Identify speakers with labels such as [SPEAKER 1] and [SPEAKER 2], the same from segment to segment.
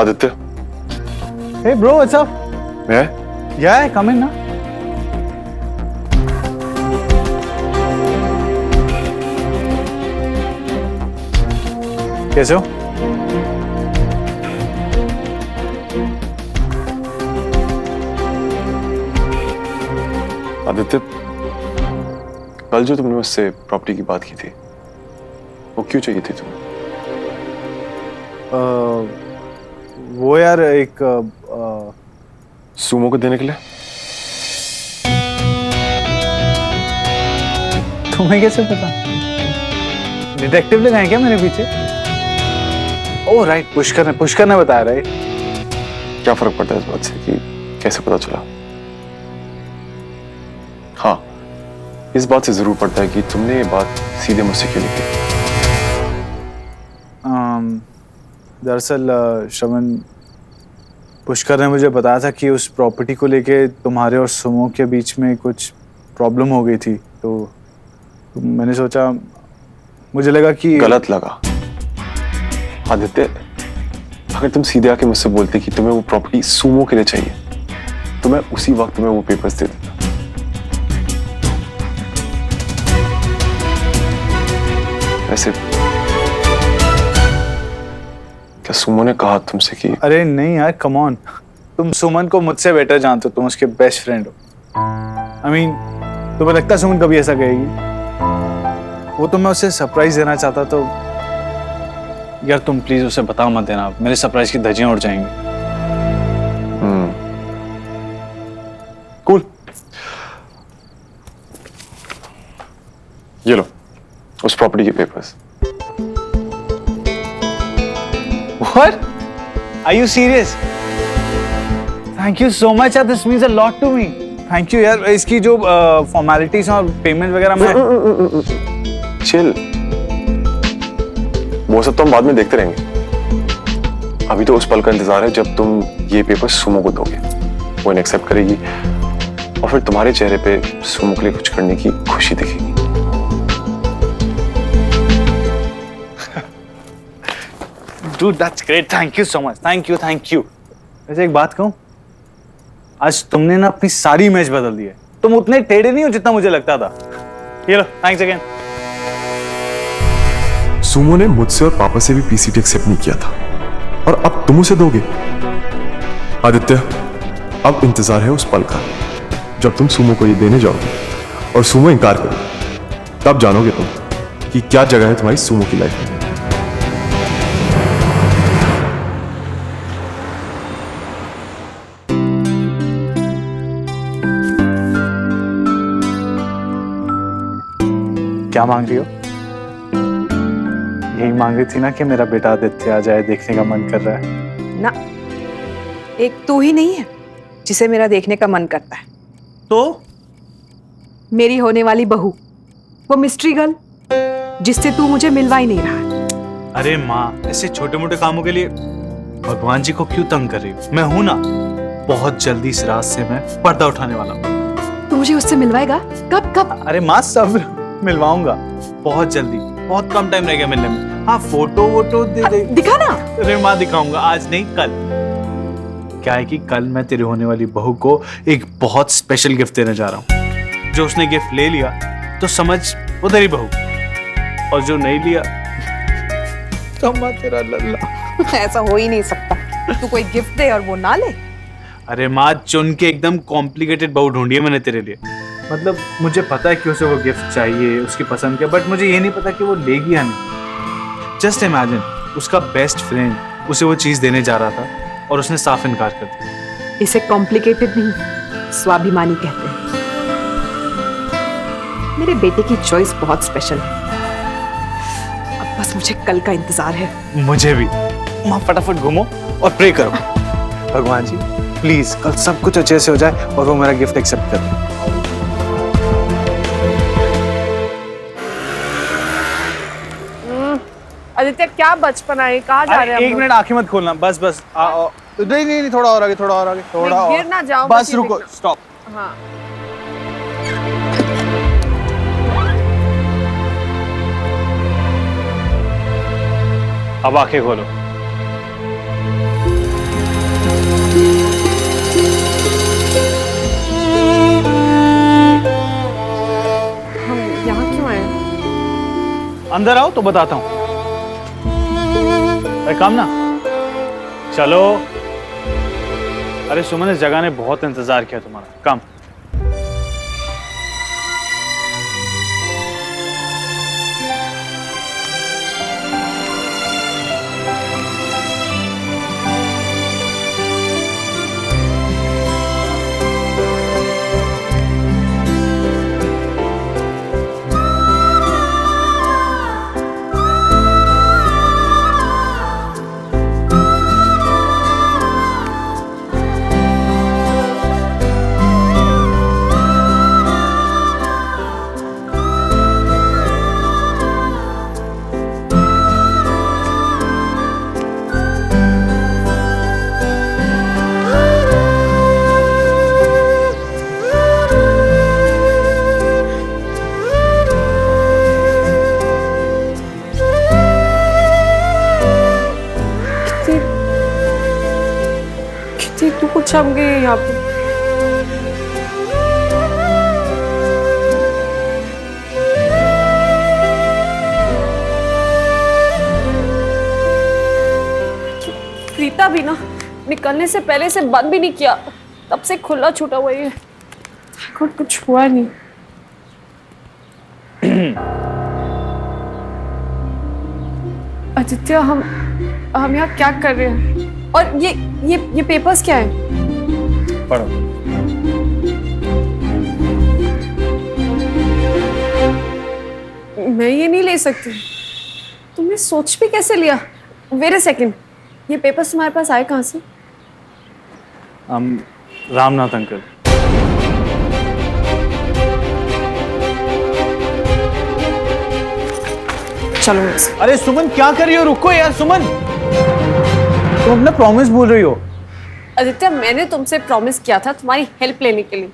[SPEAKER 1] Aditya.
[SPEAKER 2] Hey bro, what's up?
[SPEAKER 1] मैं?
[SPEAKER 2] Yeah, come in ना। कैसे हो?
[SPEAKER 1] आदित्य, कल जो तुमने मुझसे प्रॉपर्टी की बात की थी, वो क्यों चाहिए थी तुम्हें?
[SPEAKER 2] वो यार एक
[SPEAKER 1] सुमो को देने के लिए?
[SPEAKER 2] तुम्हें कैसे पता? डिटेक्टिव लोग हैं क्या मेरे पीछे? ओह राइट, पुष्कर ने बताया राइट?
[SPEAKER 1] क्या फर्क पड़ता है इस बात से कि कैसे पता चला? हाँ, इस बात से जरूर पड़ता है कि तुमने ये बात सीधे मुझसे क्यों नहीं की।
[SPEAKER 2] दरअसल श्रवण, पुष्कर ने मुझे बताया था कि उस प्रॉपर्टी को लेके तुम्हारे और सुमो के बीच में कुछ प्रॉब्लम हो गई थी, तो मैंने सोचा, मुझे लगा कि
[SPEAKER 1] गलत लगा। आदित्य, अगर तुम सीधे आके मुझसे बोलते कि तुम्हें वो प्रॉपर्टी सुमो के लिए चाहिए, तो मैं उसी वक्त तुम्हें वो पेपर्स दे देता। वैसे क्या सुमो ने कहा तुमसे कि?
[SPEAKER 2] अरे नहीं यार, कम ऑन, तुम सुमन को मुझसे बेटर जानते हो, तुम उसके बेस्ट फ्रेंड हो। I mean, तुम्हें लगता है सुमन कभी ऐसा कहेगी? वो तो मैं उसे सरप्राइज देना चाहता, तो यार तुम प्लीज उसे बता मत देना, मेरे सरप्राइज की धज्जियां उड़ जाएंगी।
[SPEAKER 1] कूल। ये लो उस प्रॉपर्टी के papers.
[SPEAKER 2] What? Are you serious? Thank you so much यार, this means a lot to me. Thank you यार, इसकी जो फॉर्मेलिटीज और पेमेंट वगैरह मैं
[SPEAKER 1] चिल, वो सब तो हम बाद में देखते रहेंगे। अभी तो उस पल का इंतजार है जब तुम ये पेपर सुमो को दोगे, वो इन्हें एक्सेप्ट करेगी और फिर तुम्हारे चेहरे पे सुमो के लिए कुछ करने की खुशी दिखेगी।
[SPEAKER 2] Dude, that's great. Thank you so much. Thank you. वैसे एक बात कहूँ, आज तुमने ना अपनी सारी इमेज बदल दी है। तुम उतने टेढ़े नहीं हो जितना मुझे लगता था। ये लो, थैंक्स अगेन।
[SPEAKER 1] सुमो ने मुझसे और पापा से भी पीसीटी एक्सेप्ट नहीं किया था और अब तुम उसे दोगे? आदित्य, अब इंतजार है उस पल का जब तुम सुमो को ये देने जाओगे और सुमो इनकार करोगे, तब जानोगे तुम कि क्या जगह है तुम्हारी सुमो की लाइफ में।
[SPEAKER 2] क्या मांग रही हो? यही मांग रही थी ना कि मेरा बेटा आदित्य आ जाए, देखने का मन कर रहा है
[SPEAKER 3] ना। एक तू ही नहीं है जिसे मेरा देखने का मन करता है,
[SPEAKER 2] तो
[SPEAKER 3] मेरी होने वाली बहू, वो मिस्ट्री गर्ल जिससे तू मुझे मिलवा ही नहीं रहा।
[SPEAKER 2] अरे माँ, ऐसे छोटे मोटे कामों के लिए भगवान जी को क्यों तंग कर रही हो? मैं हूं ना, बहुत जल्दी इस रात से मैं पर्दा उठाने वाला हूँ।
[SPEAKER 3] तू मुझे उससे मिलवाएगा? कब?
[SPEAKER 2] अरे माँ, सब मिलवाऊंगा बहुत जल्दी, बहुत कम टाइम रह गया मिलने में। हाँ, फोटो वोटो दे
[SPEAKER 3] दिखा ना।
[SPEAKER 2] अरे माँ, दिखाऊंगा, आज नहीं कल। क्या है कि कल मैं तेरी होने वाली बहू को एक बहुत स्पेशल गिफ्ट देने जा रहा हूँ। जो उसने गिफ्ट ले लिया तो समझ वो तेरी बहू, और जो नहीं लिया तो माँ तेरा लल्ला।
[SPEAKER 3] ऐसा हो ही नहीं सकता, तू कोई गिफ्ट दे और वो ना ले।
[SPEAKER 2] अरे माँ, चुन के एकदम कॉम्प्लिकेटेड बहू ढूंढी है मैंने तेरे लिए। मतलब मुझे पता है कि उसे वो गिफ्ट चाहिए, उसकी पसंद का, बट मुझे ये नहीं पता कि वो लेगी या नहीं। जस्ट इमेजिन, उसका बेस्ट फ्रेंड उसे वो चीज देने जा रहा था और उसने साफ इनकार कर दिया।
[SPEAKER 3] इसे कॉम्प्लिकेटेड नहीं, स्वाभिमानी कहते हैं। मेरे बेटे की चॉइस बहुत स्पेशल है। अब बस मुझे कल का इंतजार है।
[SPEAKER 2] मुझे भी। माँ, फटाफट घूमो और प्रे करो, भगवान जी प्लीज कल सब कुछ अच्छे से हो जाए और वो मेरा गिफ्ट एक्सेप्ट कर दे।
[SPEAKER 4] आदित्य, क्या बचपना है, कहाँ जा रहे हैं?
[SPEAKER 2] एक मिनट, आंखें मत खोलना, बस नहीं, थोड़ा और आगे, थोड़ा और,
[SPEAKER 4] गिर ना जाऊं,
[SPEAKER 2] बस रुको, स्टॉप।
[SPEAKER 4] हाँ।
[SPEAKER 2] अब आंखें खोलो। अंदर आओ तो बताता हूँ। अरे काम ना, चलो। अरे सुमन, इस जगह ने बहुत इंतजार किया तुम्हारा। काम।
[SPEAKER 4] तू कुछ हम गए यहाँ पे। प्रीता भी ना निकलने से पहले से बंद भी नहीं किया, तब से खुला छूटा हुआ है। कुछ हुआ नहीं। आदित्य, हम यहाँ क्या कर रहे हैं? और ये पेपर्स क्या है?
[SPEAKER 2] पढ़ो।
[SPEAKER 4] मैं ये नहीं ले सकती। तुमने सोच भी कैसे लिया? वेट अ सेकंड, ये पेपर्स तुम्हारे पास आए कहाँ से?
[SPEAKER 2] रामनाथ अंकल।
[SPEAKER 4] चलो।
[SPEAKER 2] अरे सुमन, क्या कर रही हो? रुको यार सुमन, तुम अपना प्रॉमिस भूल रही हो।
[SPEAKER 4] आदित्य, मैंने तुमसे प्रॉमिस किया था तुम्हारी हेल्प लेने के लिए,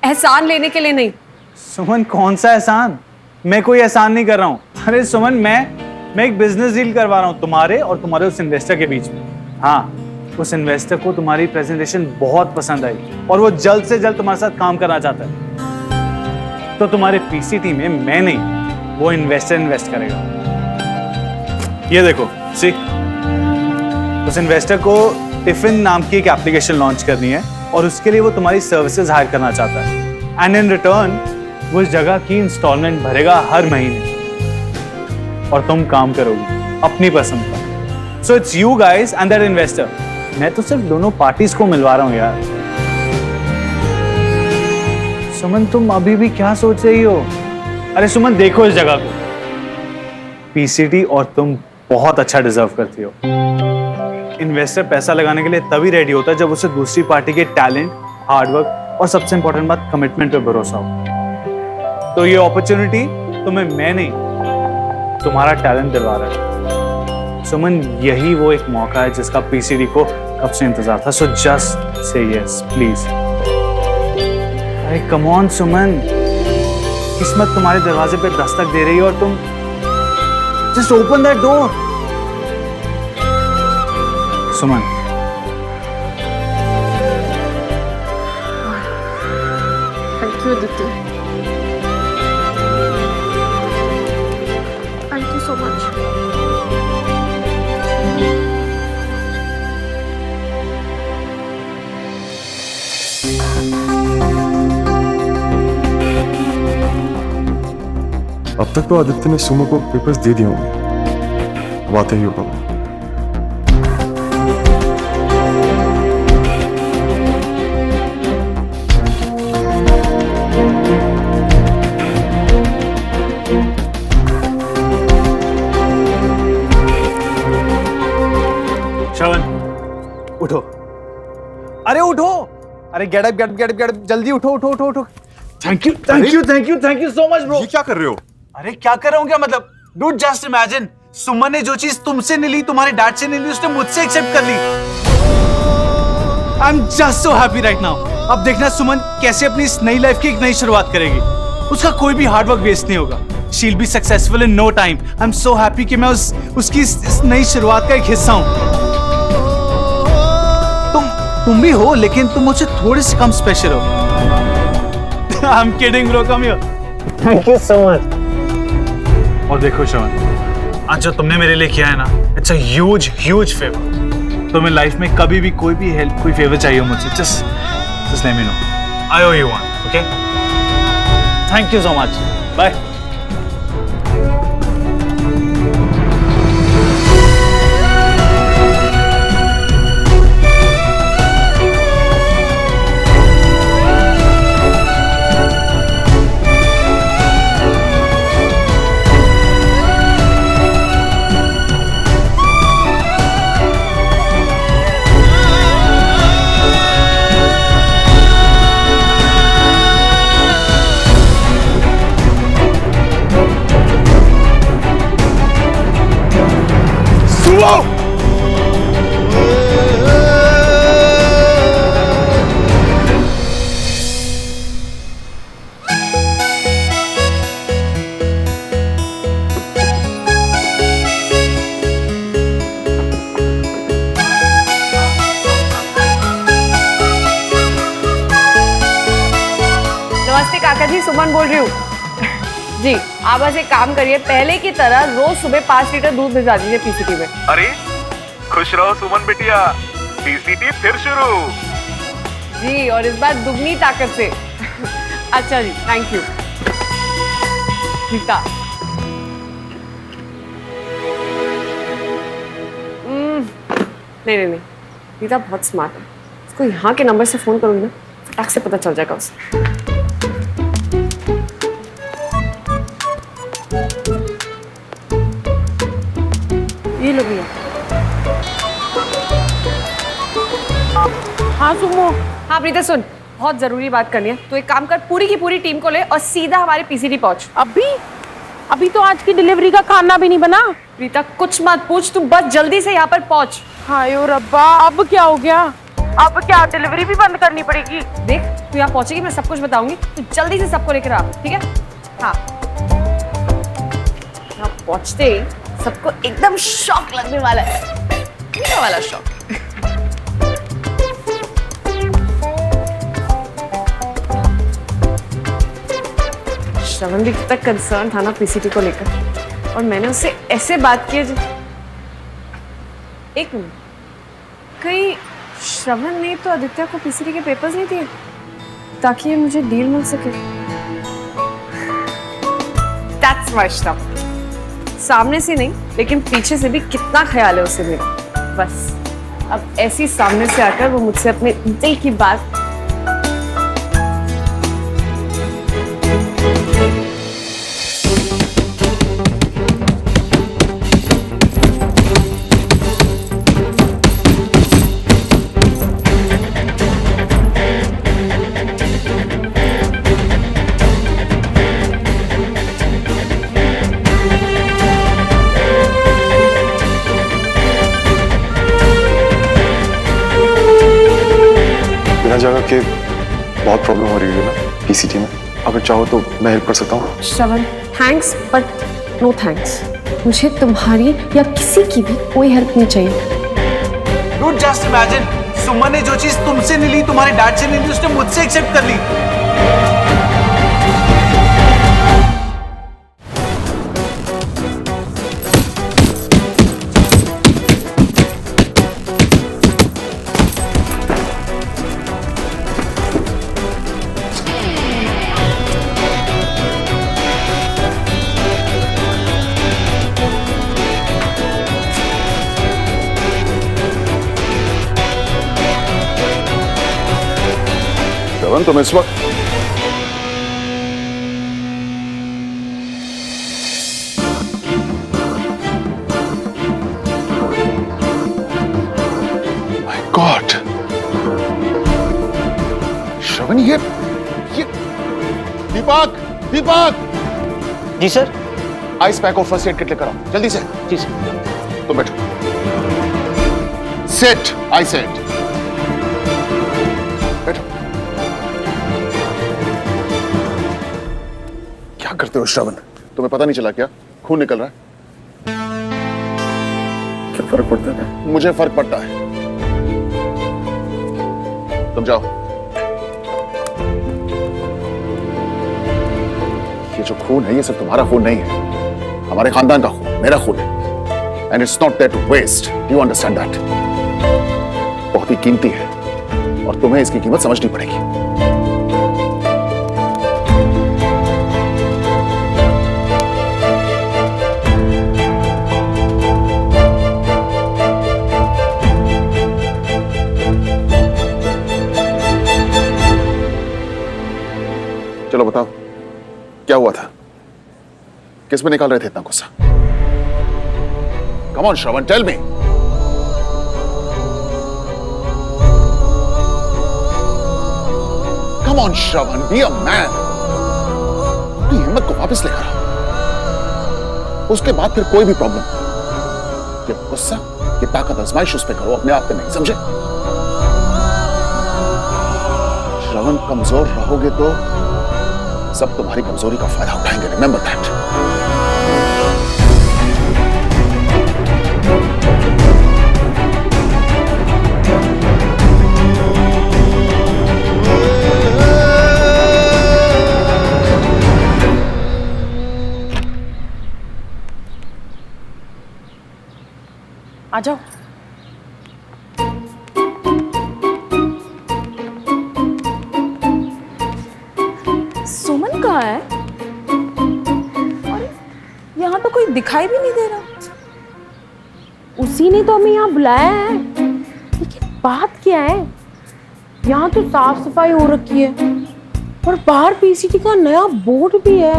[SPEAKER 4] एहसान लेने के लिए नहीं।
[SPEAKER 2] सुमन, कौन सा एहसान? मैं कोई एहसान नहीं कर रहा हूँ। अरे सुमन, मैं एक बिजनेस डील करवा रहा हूँ तुम्हारे और तुम्हारे उस इन्वेस्टर के बीच में। हाँ, उस इन्वेस्टर को तुम्हारी प्रेजेंटेशन बहुत पसंद आई और वो जल्द से जल्द तुम्हारे साथ काम करना चाहता है। तो तुम्हारे पीसीटी में मैं नहीं, वो इन्वेस्टर इन्वेस्ट करेगा। ये देखो, सी, उस इन्वेस्टर को टिफिन नाम की एक एप्लीकेशन लॉन्च करनी है और उसके लिए वो तुम्हारी सर्विसेज हायर करना चाहता है। एंड इन रिटर्न वो इस जगह की इंस्टॉलमेंट भरेगा हर महीने और तुम काम करोगी अपनी पसंद का। So it's you guys and that investor. मैं तो सिर्फ दोनों पार्टीज को मिलवा रहा हूं यार। सुमन, तुम अभी भी क्या सोच रही हो? अरे सुमन, देखो इस जगह को। पीसीटी और तुम बहुत अच्छा डिजर्व करती हो। इन्वेस्टर पैसा लगाने के लिए तभी रेडी होता है जब उसे दूसरी पार्टी के टैलेंट, हार्डवर्क और सबसे इंपॉर्टेंट बात कमिटमेंट पे भरोसा हो। तो ये अपॉर्चुनिटी तुम्हें मैं नहीं, तुम्हारा टैलेंट दिलवा रहा है। सुमन, यही वो एक मौका है जिसका पीसीडी को कब से इंतजार था। So just say yes please. अरे कम ऑन सुमन, किस्मत तुम्हारे दरवाजे पे दस्तक दे रही है और तुम just open that door. Suman,
[SPEAKER 4] thank you Aditya, thank you so much.
[SPEAKER 1] अब तक तो आदित्य ने सुमो को पेपर्स दे दिए होंगे, अब आते ही होगा वो।
[SPEAKER 2] श्रवण, उठो। अरे उठो, अरे गेट अप, गेट अप, जल्दी उठो उठो उठो उठो। Thank you so much bro.
[SPEAKER 1] ये क्या कर रहे हो?
[SPEAKER 2] अरे क्या कर रहा हूँ क्या मतलब? डूड जस्ट इमेजिन, सुमन ने जो चीज तुमसे नहीं ली, तुम्हारे डैड से नहीं ली, उसने मुझसे एक्सेप्ट कर ली। I am just so happy right now. अब देखना सुमन कैसे अपनी इस नई लाइफ की एक नई शुरुआत करेगी। उसका कोई भी हार्डवर्क वेस्ट नहीं होगा। She will be successful in no time. I am so happy कि मैं उसकी इस नई शुरुआत का एक हिस्सा हूँ। तुम भी हो, लेकिन तुम मुझसे थोड़े से कम स्पेशल हो। I am kidding bro, come here. Thank you so much. और देखो श्रवण, आज जो तुमने मेरे लिए किया है ना, it's a huge huge favour. तुम्हें लाइफ में कभी भी कोई भी हेल्प, कोई फेवर चाहिए हो मुझसे, just let me know. I owe you one, okay? Thank you so much. Bye.
[SPEAKER 4] नमस्ते काका जी, सुमन बोल रही हूँ। जी, आप बस एक काम करिए, पहले की तरह रोज सुबह 5 लीटर दूध भिजवा दीजिए पीसीटी में।
[SPEAKER 5] अरे खुश रहो सुमन बिटिया, पीसीटी फिर शुरू।
[SPEAKER 4] जी, और इस बार दुगनी ताकत से। अच्छा जी, थैंक यू। रीता, नहीं, रीता बहुत स्मार्ट है। इसको यहाँ के नंबर से फोन करूंगी ना, फटाक से पता चल जाएगा उसे। ये लो भैया। हाँ सुमो। हाँ प्रीता सुन, बहुत जरूरी बात करनी है। तो एक काम कर, पूरी की पूरी टीम को ले और सीधा हमारे पीसीटी पहुंच।
[SPEAKER 6] अभी तो आज की डिलीवरी का खाना भी नहीं बना।
[SPEAKER 4] प्रीता कुछ मत पूछ, तू बस जल्दी से यहाँ पर पहुंच।
[SPEAKER 6] हाय ओ रब्बा, अब क्या हो गया? अब क्या डिलीवरी भी बंद करनी पड़ेगी?
[SPEAKER 4] देख, तू यहाँ पहुंचेगी, मैं सब कुछ बताऊंगी, तू जल्दी से सबको लेकर आ, ठीक है? हाँ, यहाँ पहुंचते ही सबको एकदम शॉक लगने वाला है, ये वाला शॉक। श्रवण भी कितना कंसर्न था ना पीसीटी को लेकर, और मैंने उससे ऐसे बात की। एक मिनट, कहीं श्रवण ने तो आदित्य को पीसीटी के पेपर्स नहीं दिए ताकि ये मुझे डील मिल सके? That's my stuff. सामने से नहीं, लेकिन पीछे से भी कितना ख्याल है उसे मेरा। बस अब ऐसी सामने से आकर वो मुझसे अपने दिल की बात।
[SPEAKER 1] जगह के बहुत प्रॉब्लम हो रही है ना पीसीटी में, अगर चाहो तो मैं हेल्प कर सकता हूँ।
[SPEAKER 4] श्रवण, थैंक्स बट नो थैंक्स। मुझे तुम्हारी या किसी की भी कोई हेल्प नहीं चाहिए।
[SPEAKER 2] Dude, just imagine, सुमन ने जो चीज तुमसे नहीं ली, तुम्हारे डैड से नहीं ली, उसने मुझसे एक्सेप्ट कर ली।
[SPEAKER 1] तुम इस वक्त माय गॉड श्रवण, ये Deepak
[SPEAKER 7] ji sir.
[SPEAKER 1] Ice pack और फर्स्ट एड किट लेकर आओ जल्दी से।
[SPEAKER 7] जी सर।
[SPEAKER 1] तुम बैठो। सेट, आई सेट। बैठो। क्या करते हो श्रवण? तुम्हें पता नहीं चला क्या? खून निकल रहा है। क्या फर्क पड़ता है? मुझे फर्क पड़ता है। तुम जाओ। ये जो खून है ये सिर्फ तुम्हारा खून नहीं है,
[SPEAKER 8] हमारे खानदान का खून, मेरा खून है, and it's not there to waste, you understand that? बहुत ही कीमती है और तुम्हें इसकी कीमत समझनी पड़ेगी। चलो बताओ, क्या हुआ था? किस में निकाल रहे थे इतना गुस्सा? Come on Shravan, tell me. Come on Shravan, be a man. अपनी हिम्मत को वापस लेकर आओ। उसके बाद फिर कोई भी प्रॉब्लम, ये गुस्सा, ये ताकत आजमाइश उस पे करो, अपने आप पे नहीं, समझे? श्रवण, कमजोर रहोगे तो सब तुम्हारी कमजोरी का फायदा उठाएंगे, रिमेंबर दैट।
[SPEAKER 6] आ जाओ। सुमन कहाँ है? अरे यहाँ तो कोई दिखाई भी नहीं दे रहा। उसी ने तो हमें यहाँ बुलाया है, लेकिन बात क्या है? यहाँ तो साफ सफाई हो रखी है और बाहर पीसीटी का नया बोर्ड भी है।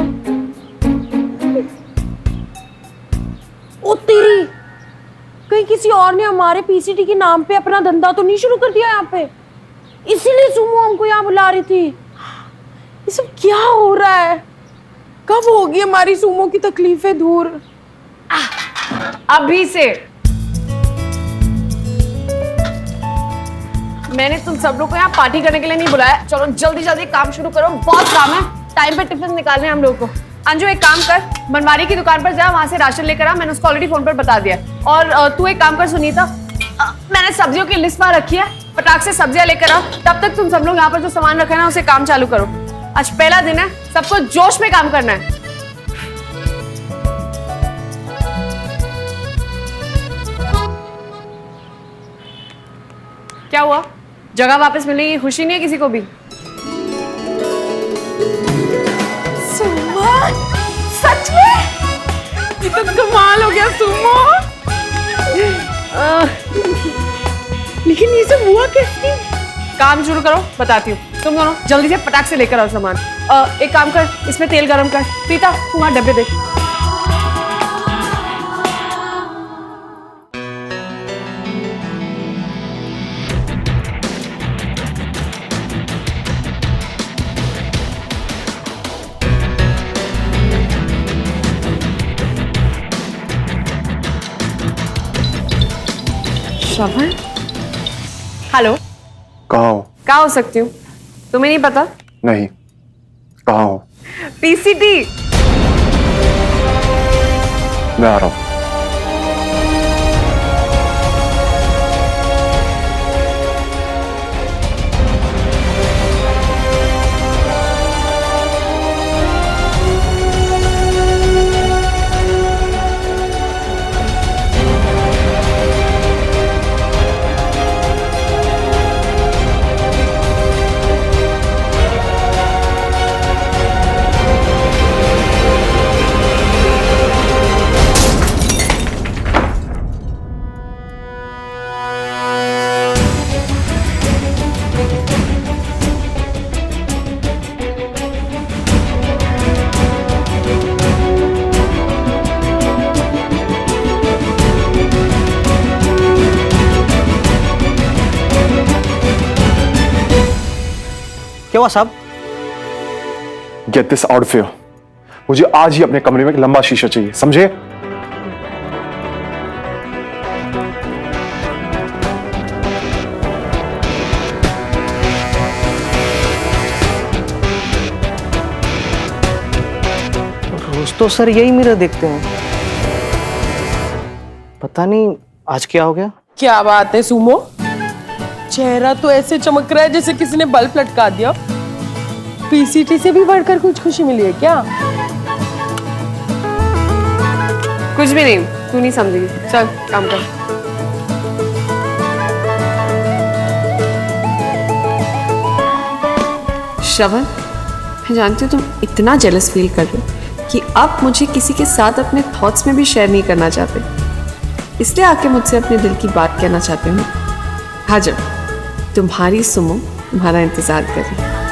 [SPEAKER 6] ओ तेरी, कहीं किसी और ने हमारे पीसीटी के नाम पे अपना धंधा तो नहीं शुरू कर दिया यहाँ पे? इसीलिए सुमो हमको यहाँ बुला रही थी। ये सब क्या हो रहा है? कब होगी हमारी सुमो की तकलीफें दूर?
[SPEAKER 4] अभी से। मैंने तुम सब लोग को यहाँ पार्टी करने के लिए नहीं बुलाया। चलो जल्दी जल्दी काम शुरू करो, बहुत काम है, टाइम पे टिफिन निकालने हैं हम लोगों को। अंजू एक काम कर, बनवारी की दुकान पर जा, वहां से राशन लेकर आ, मैंने उसको ऑलरेडी फोन पर बता दिया। और तू एक काम कर सुनीता, मैंने सब्जियों की लिस्ट वहां रखी है, फटाक से सब्जियां लेकर आ। तब तक तुम सब लोग यहाँ पर जो सामान रखा है ना, उसे काम चालू करो। आज पहला दिन है, सबको जोश में काम करना है। क्या हुआ? जगह वापस मिलने की खुशी नहीं है किसी को भी?
[SPEAKER 6] सच में? ये तो कमाल हो गया सुमो। लेकिन ये सब हुआ कैसे?
[SPEAKER 4] काम शुरू करो, बताती हूँ। तुम दोनों जल्दी से फटाक से लेकर आओ सामान। एक काम कर, इसमें तेल गरम कर। प्रीता, तुम्हारे डब्बे देख। श्रवण, हेलो।
[SPEAKER 1] कहाँ हो?
[SPEAKER 4] कहाँ हो सकती हूँ? तुम्हें नहीं पता?
[SPEAKER 1] नहीं, कहाँ हो?
[SPEAKER 4] पीसीटी।
[SPEAKER 1] मैं आ रहा हूँ।
[SPEAKER 7] क्या हुआ साहब?
[SPEAKER 1] Get this out of here. मुझे आज ही अपने कमरे में एक लंबा शीशा चाहिए, समझे?
[SPEAKER 7] रोज तो सर यही मिरर देखते हैं, पता नहीं आज क्या हो गया।
[SPEAKER 6] क्या बात है सुमो, चेहरा तो ऐसे चमक रहा है जैसे किसी ने बल्ब लटका दिया। पीसीटी से भी बढ़कर कुछ खुशी मिली है क्या?
[SPEAKER 4] कुछ भी नहीं, तू नहीं समझेगी। चल काम कर। श्रवण, मैं जानती हूँ तुम इतना जेलस फील कर रहे हो कि अब मुझे किसी के साथ अपने थॉट्स में भी शेयर नहीं करना चाहते, इसलिए आके मुझसे अपने दिल की बात कहना चाहते हो। हाँ, जब तुम्हारी सुमो तुम्हारा इंतजार कर रही है।